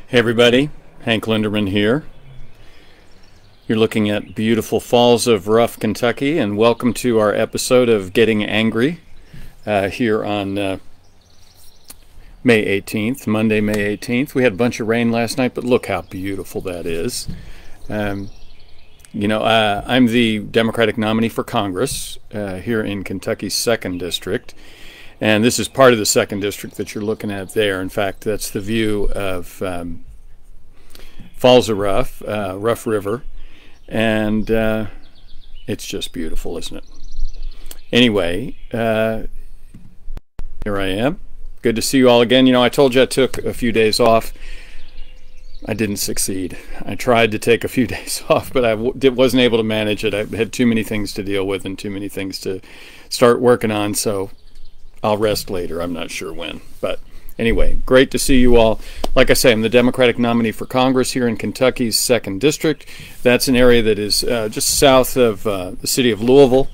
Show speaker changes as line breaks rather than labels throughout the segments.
Hey everybody, Hank Linderman here. You're looking at beautiful falls of Rough, Kentucky, and welcome to our episode of Getting Angry here on May 18th, Monday, May 18th. We had a bunch of rain last night, but look how beautiful that is. I'm the Democratic nominee for Congress here in Kentucky's 2nd District. And this is part of the 2nd District that you're looking at there. In fact, that's the view of Falls of Rough, Rough River. And it's just beautiful, isn't it? Anyway, here I am. Good to see you all again. I told you I took a few days off. I didn't succeed. I tried to take a few days off, but I wasn't able to manage it. I had too many things to deal with and too many things to start working on, so I'll rest later. I'm not sure when. But anyway, great to see you all. Like I say, I'm the Democratic nominee for Congress here in Kentucky's 2nd District. That's an area that is just south of the city of Louisville,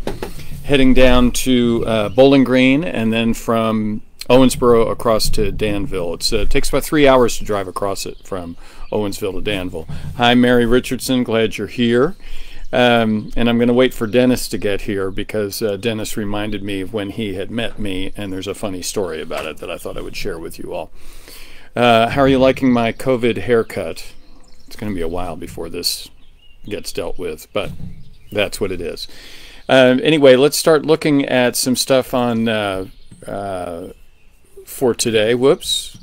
heading down to Bowling Green, and then from Owensboro across to Danville. It takes about 3 hours to drive across it from Owensville to Danville. Hi, Mary Richardson. Glad you're here. And I'm going to wait for Dennis to get here because Dennis reminded me of when he had met me, and there's a funny story about it that I thought I would share with you all. How are you liking my COVID haircut? It's going to be a while before this gets dealt with, but that's what it is. Anyway, let's start looking at some stuff on for today. Whoops.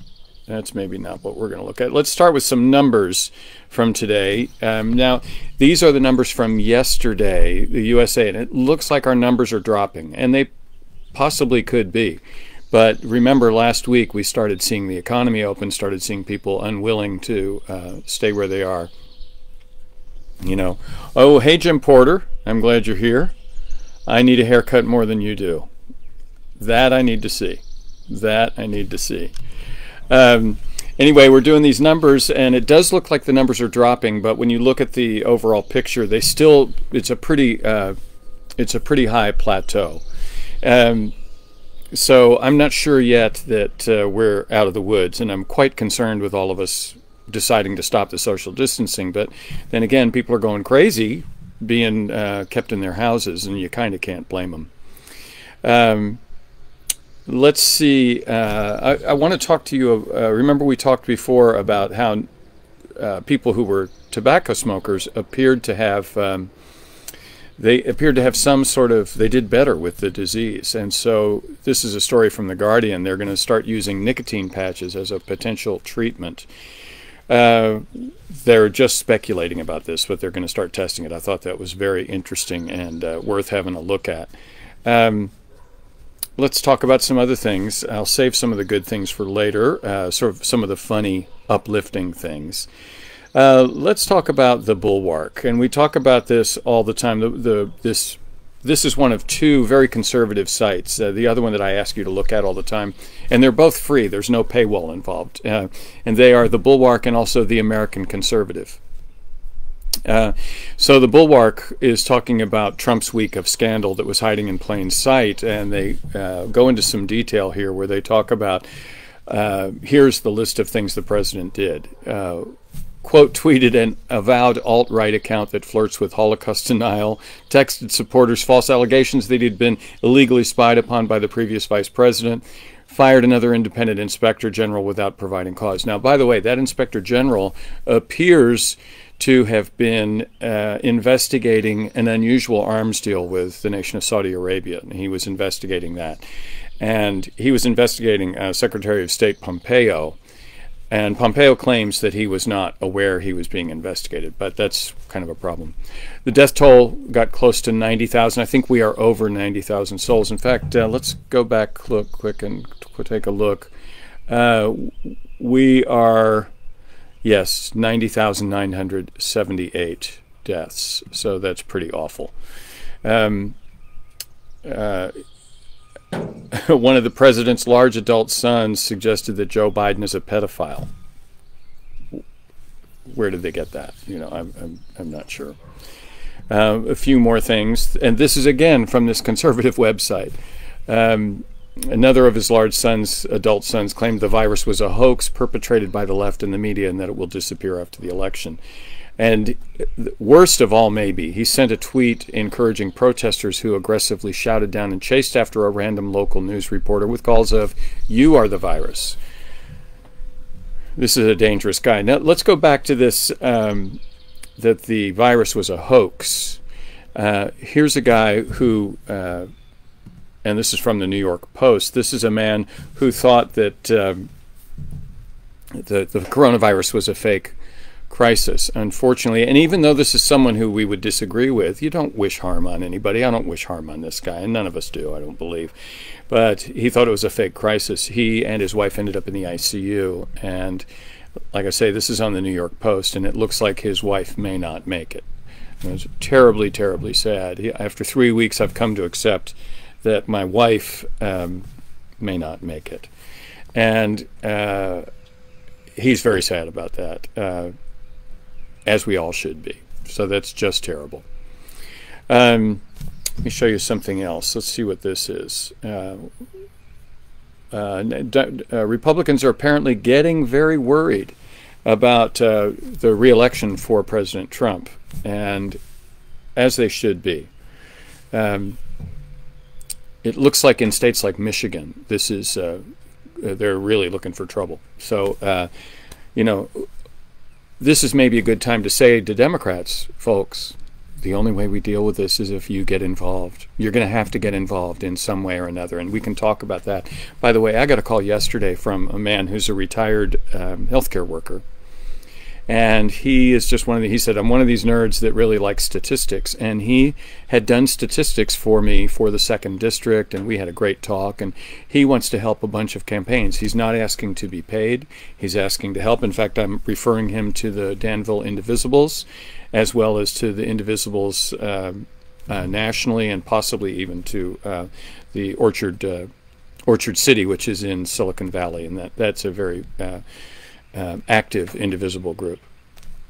That's maybe not what we're going to look at. Let's start with some numbers from today. Now, these are the numbers from yesterday, the USA, and it looks like our numbers are dropping, and they possibly could be. But remember, last week we started seeing the economy open, started seeing people unwilling to stay where they are. Oh, hey, Jim Porter, I'm glad you're here. I need a haircut more than you do. That I need to see. Anyway, we're doing these numbers, and it does look like the numbers are dropping, but when you look at the overall picture, it's a pretty high plateau. So I'm not sure yet that we're out of the woods, and I'm quite concerned with all of us deciding to stop the social distancing. But then again, people are going crazy being kept in their houses, and you kind of can't blame them. Let's see. I want to talk to you. Remember, we talked before about how people who were tobacco smokers appeared to have some sort of. They did better with the disease, and so this is a story from The Guardian. They're going to start using nicotine patches as a potential treatment. They're just speculating about this, but they're going to start testing it. I thought that was very interesting and worth having a look at. Let's talk about some other things. I'll save some of the good things for later, sort of some of the funny, uplifting things. Let's talk about the bulwark, and we talk about this all the time. This is one of two very conservative sites. The other one that I ask you to look at all the time, and they're both free. There's no paywall involved, and they are the Bulwark and also the American Conservative. So the Bulwark is talking about Trump's week of scandal that was hiding in plain sight, and they go into some detail here where they talk about, here's the list of things the president did. Quote, tweeted an avowed alt-right account that flirts with Holocaust denial, texted supporters false allegations that he'd been illegally spied upon by the previous vice president, fired another independent inspector general without providing cause. Now, by the way, that inspector general appears to have been investigating an unusual arms deal with the nation of Saudi Arabia. And he was investigating that. And he was investigating Secretary of State Pompeo. And Pompeo claims that he was not aware he was being investigated, but that's kind of a problem. The death toll got close to 90,000. I think we are over 90,000 souls. In fact, let's go back quick and take a look. We are... Yes, 90,978 deaths. So that's pretty awful. One of the president's large adult sons suggested that Joe Biden is a pedophile. Where did they get that? I'm not sure. A few more things, and this is again from this conservative website. Another of his large sons, adult sons, claimed the virus was a hoax perpetrated by the left and the media and that it will disappear after the election. And worst of all, maybe, he sent a tweet encouraging protesters who aggressively shouted down and chased after a random local news reporter with calls of, "You are the virus." This is a dangerous guy. Now, let's go back to this, that the virus was a hoax. Here's a guy who, and this is from the New York Post, this is a man who thought that the coronavirus was a fake crisis, unfortunately. And even though this is someone who we would disagree with, you don't wish harm on anybody. I don't wish harm on this guy, and none of us do, I don't believe. But he thought it was a fake crisis. He and his wife ended up in the ICU. And like I say, this is on the New York Post, and it looks like his wife may not make it. It was terribly, terribly sad. After 3 weeks, I've come to accept that my wife may not make it. And he's very sad about that. As we all should be. So that's just terrible. Let me show you something else. Let's see what this is. Republicans are apparently getting very worried about the re-election for President Trump, and as they should be. It looks like in states like Michigan, this is they're really looking for trouble. So, you know, this is maybe a good time to say to Democrats, folks, the only way we deal with this is if you get involved. You're going to have to get involved in some way or another, and we can talk about that. By the way, I got a call yesterday from a man who's a retired healthcare worker, and he is just he said, I'm one of these nerds that really likes statistics, and he had done statistics for me for the 2nd District, and we had a great talk, and he wants to help a bunch of campaigns. He's not asking to be paid. He's asking to help. In fact, I'm referring him to the Danville Indivisibles, as well as to the Indivisibles nationally, and possibly even to the Orchard City, which is in Silicon Valley, and that's a very active indivisible group.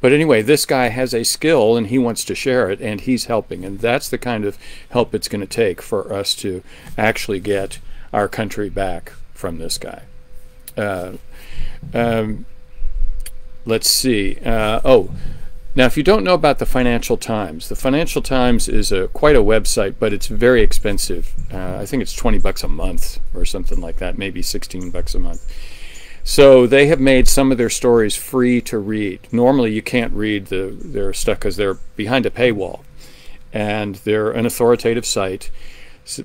But anyway, this guy has a skill and he wants to share it, and he's helping, and that's the kind of help it's going to take for us to actually get our country back from this guy. Let's see. Now, if you don't know about the Financial Times is quite a website, but it's very expensive. I think it's $20 a month or something like that, maybe $16 a month. So they have made some of their stories free to read. Normally you can't read their stuff because they're behind a paywall, and they're an authoritative site.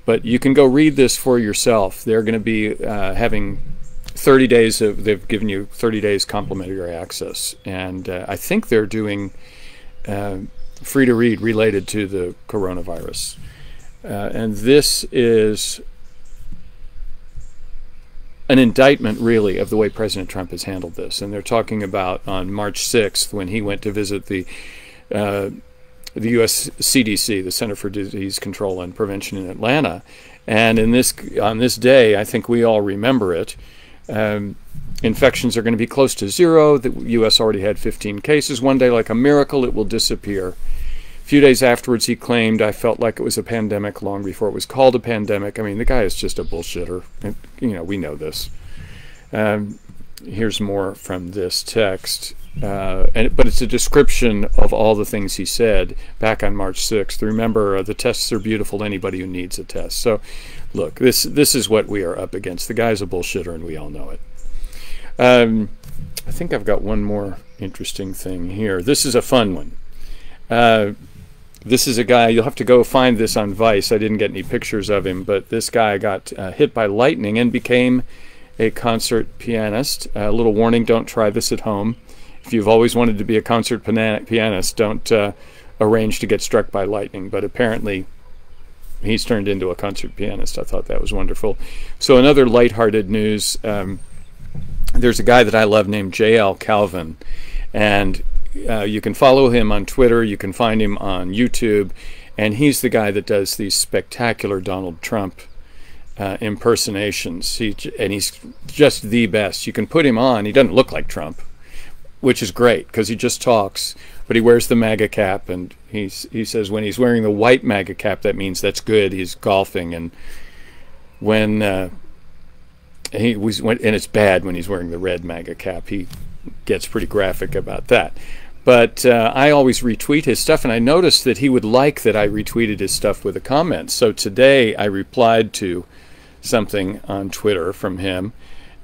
But you can go read this for yourself. They're going to be having 30 days they've given you 30 days complimentary access, and I think they're doing free to read related to the coronavirus. And this is an indictment, really, of the way President Trump has handled this. And they're talking about on March 6th, when he went to visit the U.S. CDC, the Center for Disease Control and Prevention in Atlanta. And on this day, I think we all remember it, infections are going to be close to zero. The U.S. already had 15 cases. One day, like a miracle, it will disappear. A few days afterwards, he claimed, I felt like it was a pandemic long before it was called a pandemic. I mean, the guy is just a bullshitter. And, you know, we know this. Here's more from this text. But it's a description of all the things he said back on March 6th. Remember, the tests are beautiful to anybody who needs a test. So, look, this is what we are up against. The guy's a bullshitter, and we all know it. I think I've got one more interesting thing here. This is a fun one. This is a guy, you'll have to go find this on Vice. I didn't get any pictures of him, but this guy got hit by lightning and became a concert pianist. A little warning, don't try this at home. If you've always wanted to be a concert pianist, don't arrange to get struck by lightning. But apparently, he's turned into a concert pianist. I thought that was wonderful. So another lighthearted news, there's a guy that I love named J.L. Calvin, and you can follow him on Twitter, you can find him on YouTube, and he's the guy that does these spectacular Donald Trump impersonations. And he's just the best. You can put him on. He doesn't look like Trump, which is great because he just talks, but he wears the MAGA cap, and he says when he's wearing the white MAGA cap, that means that's good. He's golfing, and when he was, and it's bad when he's wearing the red MAGA cap. He gets pretty graphic about that. But I always retweet his stuff, and I noticed that he would like that I retweeted his stuff with a comment. So today I replied to something on Twitter from him,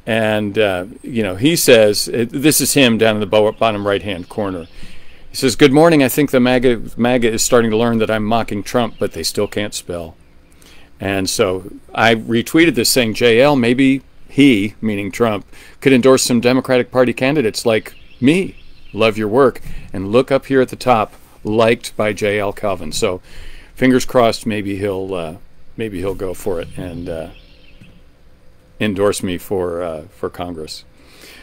and he says, this is him down in the bottom right-hand corner. He says, "Good morning. I think the MAGA is starting to learn that I'm mocking Trump, but they still can't spell." And so I retweeted this saying, JL, maybe he, meaning Trump, could endorse some Democratic Party candidates like me. Love your work. And look up here at the top, liked by JL Calvin. So fingers crossed, maybe he'll go for it and endorse me for Congress.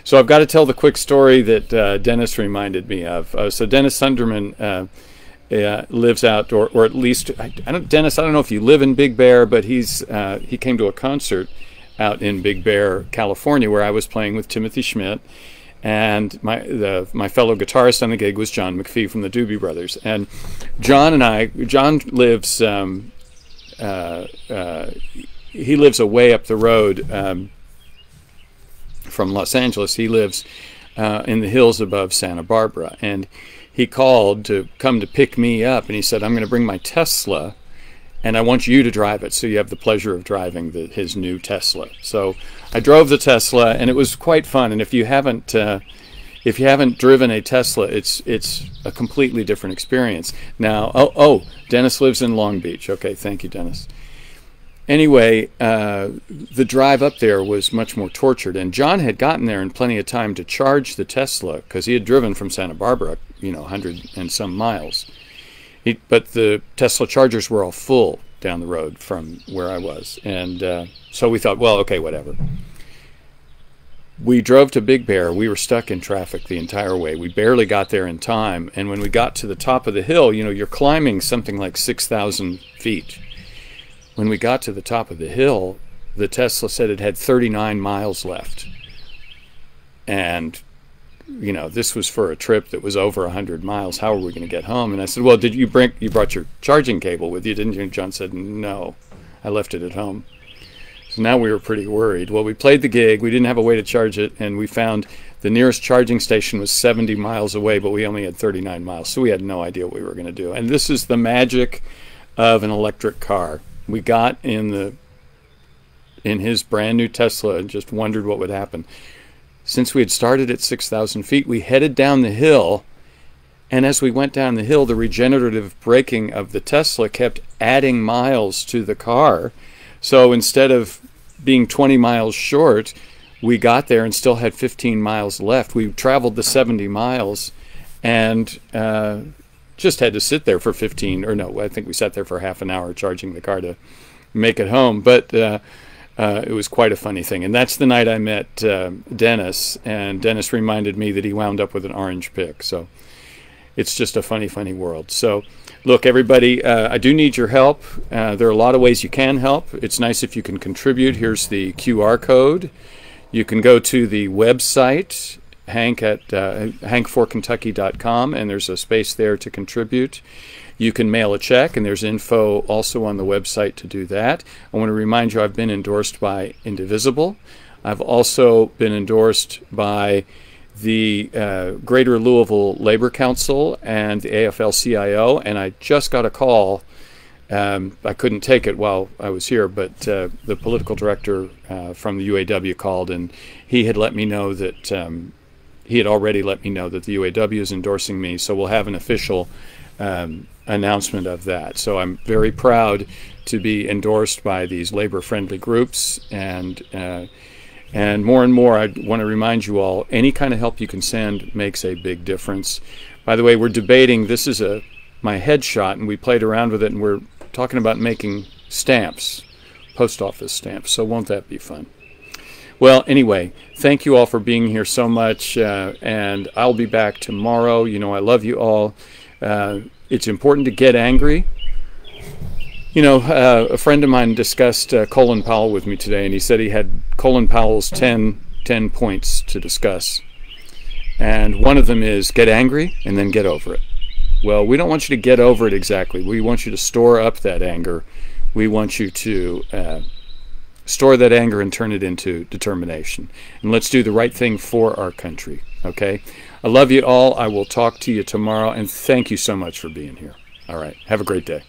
So I've got to tell the quick story that Dennis reminded me of. So Dennis Sunderman lives out, or at least, Dennis, I don't know if you live in Big Bear, but he came to a concert out in Big Bear, California, where I was playing with Timothy Schmidt, and my fellow guitarist on the gig was John McPhee from the Doobie Brothers. And John lives he lives a way up the road from Los Angeles. He lives in the hills above Santa Barbara, and he called to come to pick me up, and he said, "I'm going to bring my Tesla, and I want you to drive it, so you have the pleasure of driving his new Tesla." So I drove the Tesla, and it was quite fun. And if you haven't driven a Tesla, it's a completely different experience. Now, Dennis lives in Long Beach. Okay, thank you, Dennis. Anyway, the drive up there was much more tortured, and John had gotten there in plenty of time to charge the Tesla because he had driven from Santa Barbara, 100 and some miles. But the Tesla chargers were all full down the road from where I was, and so we thought, well, okay, whatever. We drove to Big Bear. We were stuck in traffic the entire way. We barely got there in time, and when we got to the top of the hill, you're climbing something like 6,000 feet. When we got to the top of the hill, the Tesla said it had 39 miles left. And, this was for a trip that was over 100 miles. How are we going to get home? And I said, well, you brought your charging cable with you, didn't you? And John said, no, I left it at home. So now we were pretty worried. Well, we played the gig. We didn't have a way to charge it. And we found the nearest charging station was 70 miles away, but we only had 39 miles. So we had no idea what we were going to do. And this is the magic of an electric car. We got in his brand new Tesla and just wondered what would happen. Since we had started at 6,000 feet, we headed down the hill, and as we went down the hill, the regenerative braking of the Tesla kept adding miles to the car. So instead of being 20 miles short, we got there and still had 15 miles left. We traveled the 70 miles and just had to sit there for I think we sat there for half an hour charging the car to make it home. But it was quite a funny thing. And that's the night I met Dennis, and Dennis reminded me that he wound up with an orange pick. So it's just a funny, funny world. So look, everybody, I do need your help. There are a lot of ways you can help. It's nice if you can contribute. Here's the QR code. You can go to the website, hankforkentucky.com, and there's a space there to contribute. You can mail a check, and there's info also on the website to do that. I want to remind you I've been endorsed by Indivisible. I've also been endorsed by the Greater Louisville Labor Council and the AFL-CIO, and I just got a call. I couldn't take it while I was here, but the political director from the UAW called, and he had let me know that he had already let me know that the UAW is endorsing me, so we'll have an official announcement of that. So I'm very proud to be endorsed by these labor-friendly groups, and more and more, I want to remind you all, any kind of help you can send makes a big difference. By the way, we're debating, this is my headshot, and we played around with it, and we're talking about making stamps, post office stamps, so won't that be fun? Well, anyway, thank you all for being here so much, and I'll be back tomorrow. I love you all. It's important to get angry. A friend of mine discussed Colin Powell with me today, and he said he had Colin Powell's 10 points to discuss. And one of them is get angry and then get over it. Well, we don't want you to get over it exactly. We want you to store up that anger. We want you to store that anger and turn it into determination. And let's do the right thing for our country, okay? I love you all. I will talk to you tomorrow, and thank you so much for being here. All right. Have a great day.